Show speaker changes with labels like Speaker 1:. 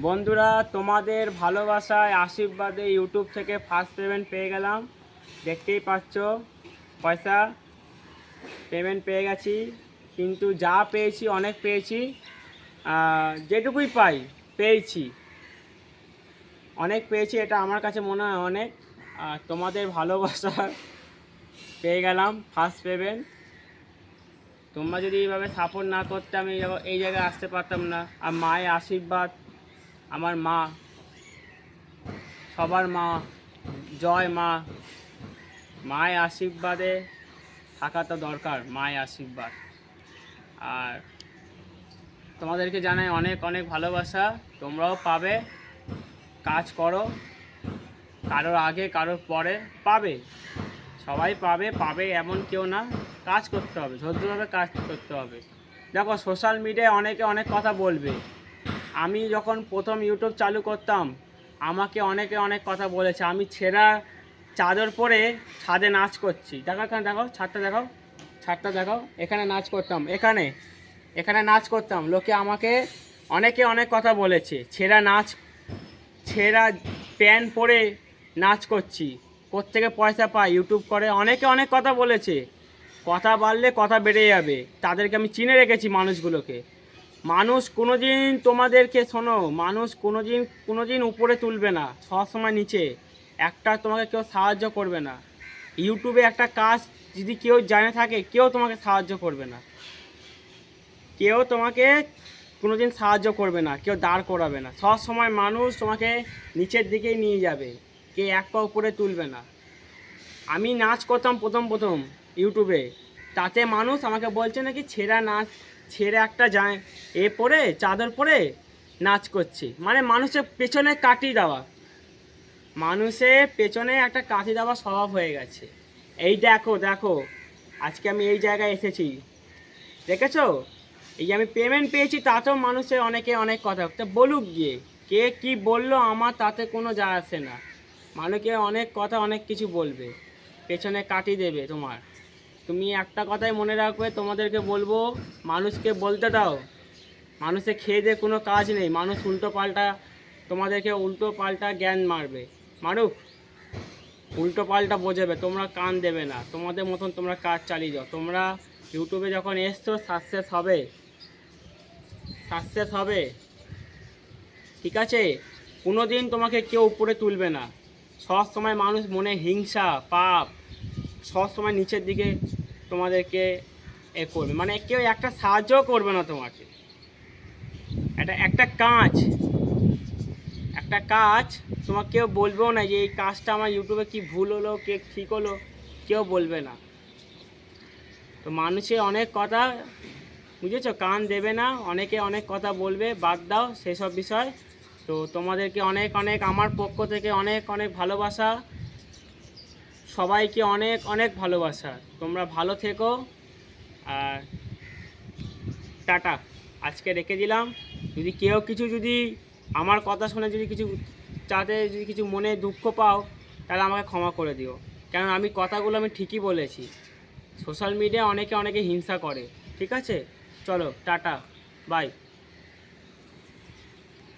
Speaker 1: বন্ধুরা, তোমাদের ভালোবাসায় আশীর্বাদে ইউটিউব থেকে ফার্স্ট পেমেন্ট পেয়ে গেলাম। দেখতেই পাচ্ছ, পয়সা পেমেন্ট পেয়ে গেছি। কিন্তু যা পেয়েছি অনেক পেয়েছি, যেটুকুই পাই পেয়েছি, অনেক পেয়েছি। এটা আমার কাছে মনে হয় অনেক। তোমাদের ভালোবাসা পেয়ে গেলাম ফার্স্ট পেমেন্ট। তোমরা যদি এইভাবে সাপোর্ট না করতে আমি এই জায়গায় আসতে পারতাম না। আর মায়ের আশীর্বাদ, আমার মা, সবার মা, জয় মা, মায়ের আশীর্বাদে থাকা তো দরকার, মায়ের আশীর্বাদ। আর তোমাদেরকে জানাই অনেক অনেক ভালোবাসা। তোমরাও পাবে, কাজ করো, কারোর আগে কারোর পরে পাবে, সবাই পাবে। পাবে এমন কেউ না, কাজ করতে হবে, ধৈর্যভাবে কাজ করতে হবে। দেখো, সোশ্যাল মিডিয়ায় অনেকে অনেক কথা বলবে। আমি যখন প্রথম ইউটিউব চালু করতাম, আমাকে অনেকে অনেক কথা বলেছে। আমি ছেঁড়া চাদর পরে ছাদে নাচ করছি। দেখো, এখানে দেখো, ছাদটা দেখাও। এখানে নাচ করতাম, এখানে নাচ করতাম। লোকে আমাকে অনেকে অনেক কথা বলেছে। ছেঁড়া প্যান্ট পরে নাচ করছি, কোত্থেকে পয়সা পাই, ইউটিউব করে, অনেকে অনেক কথা বলেছে। কথা বাড়লে কথা বেড়ে যাবে, তাদেরকে আমি চিনে রেখেছি মানুষগুলোকে। মানুষ কোনোদিন তোমাদেরকে, শোনো, মানুষ কোনোদিন উপরে তুলবে না, সবসময় নিচে। একটা তোমাকে কেউ সাহায্য করবে না। ইউটিউবে একটা কাজ যদি কেউ জানে থাকে, কেউ তোমাকে সাহায্য করবে না, কেউ তোমাকে কোনোদিন সাহায্য করবে না, কেউ দাঁড় করাবে না। সব সময় মানুষ তোমাকে নিচের দিকেই নিয়ে যাবে, কে এক পা উপরে তুলবে না। আমি নাচ করতাম প্রথম ইউটিউবে, তাতে মানুষ আমাকে বলছে নাকি ছেঁড়া একটা পরে চাদর পরে নাচ করছি। মানে মানুষের পেছনে কাটিয়ে দেওয়া, মানুষের পেছনে একটা কাটিয়ে দেওয়া স্বভাব হয়ে গেছে। এই দেখো, আজকে আমি এই জায়গায় এসেছি, দেখেছো? এই যে আমি পেমেন্ট পেয়েছি, তাতেও মানুষের অনেকে অনেক কথা বলুক গিয়ে, কে কি বললো আমার তাতে কোনো যায় আসে না। মানুষকে অনেক কথা অনেক কিছু বলবে, পেছনে কাটিয়ে দেবে তোমার। তুমি একটা কথাই মনে রাখবে, তোমাদেরকে বলবো, মানুষকে বলতে দাও। মানুষে খেয়ে দিয়ে কোনো কাজ নেই। মানুষ তোমাদেরকে উল্টো পাল্টা জ্ঞান মারুক, উল্টো পাল্টা বোঝাবে, তোমরা কান দেবে না। তোমাদের মতন তোমরা কাজ চালিয়ে যাও। তোমরা ইউটিউবে যখন এসছো, সাকসেস হবে, ঠিক আছে? কোনো দিন তোমাকে কেউ উপরে তুলবে না। সব সময় মানুষ মনে হিংসা, পাপ, সব সময় নিচের দিকে তোমাদেরকে করবে। মানে কেউ একটা সাহায্যও করবে না তোমাকে। একটা কাজ তোমাকে কেউ বলবেও না যে এই কাজটা আমার ইউটিউবে কি ভুল হলো, কে ঠিক হলো, কেউ বলবে না। তো মানুষের অনেক কথা, বুঝেছো, কান দেবে না। অনেকে অনেক কথা বলবে, বাদ দাও সেসব বিষয়। তো তোমাদেরকে অনেক অনেক আমার পক্ষ থেকে অনেক অনেক ভালোবাসা, সবাইকে অনেক অনেক ভালোবাসা। তোমরা ভালো থেকো। আর টাটা, আজকে রেখে দিলাম। যদি আমার কথা শুনে যদি কিছু মনে দুঃখ পাও, তাহলে আমাকে ক্ষমা করে দিও। কারণ কথাগুলো আমি ঠিকই বলেছি। সোশ্যাল মিডিয়ায় অনেকে হিংসা করে। ঠিক আছে, চলো টাটা, বাই।